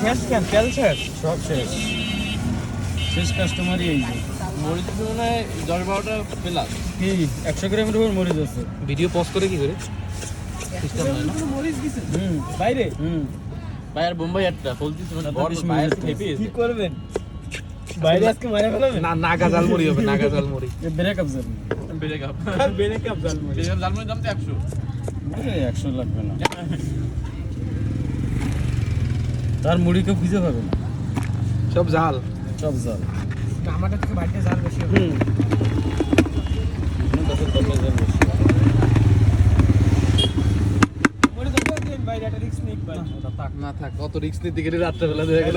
শেষ কেন তেল শেষ সব শেষ শেষ কাস্টমারই এই যে মরিচ তো মানে 10-12টা প্লাস কি 100 গ্রামের উপর মরিচ আছে ভিডিও পজ করে কি করে সিস্টেম নাই না মরিচ দিছে বাইরে ভাই আর বোম্বাই একটা হলদিস মানে সাথে বড় বিশ ভাই মিনিট হেভি কি করবেন বাইরে আজকে মারা ফেলাবেন না নাগা জালমুড়ি হবে নাগা জালমুড়ি ব্রেকআপ জানি ব্রেকআপ ব্রেকআপ জালমুড়ি ব্রেকআপ জালমুড়ির দাম তো 100 100 লাগবে না তার মুড়িকে খুঁজে পাবে না সব জাল সব জাল আমাদের থেকে বাইরে জাল বেশি হবে দশের কমে জাল বেশি মরে যাবে দিন বাইরে একটা রিস্ক নিক ভাই না থাক কত রিস্ক নিতে গেলে রাত্রে বেলা দেখা গেল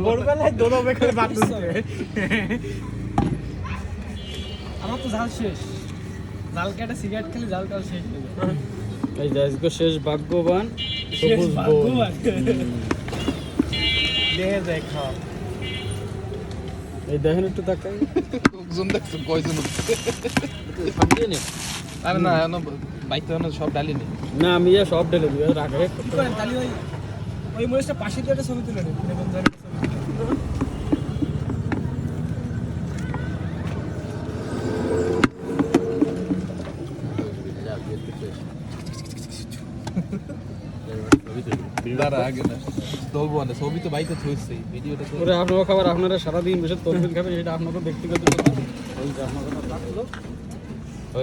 ভোরবেলায় দোনো বেকার বাতুছে আমার তো জাল শেষ জাল কেটে সিগারেট খেলে জালটা শেষ হয়ে যাবে এই যে আজকে শেষ ভাগ্যবান শেষ সবুজ বন। ভাগ্যবান। দেহে যায় খাওয়া এই দেখেন একটু তাকাই জন দেখছো কয়জন সামনে নে আরে না এখনো বাইক তো এখনো সব ডালি নেই না আমি সব ঢেলে দিই রাখে কি করেন তাহলে ওই মরিচটা পাশে দিয়ে একটা ছবি তুলে নিন কোন জায়গায় আগে না তোলবো না ছবি তো বাইকে থইছি ভিডিওটা তো ওরে আপনারা খাবার আপনারা সারাদিন বসে তরবিল খাবেন এটা আপনাদের ব্যক্তিগত ব্যাপার ওই যে আপনাদের থাকলো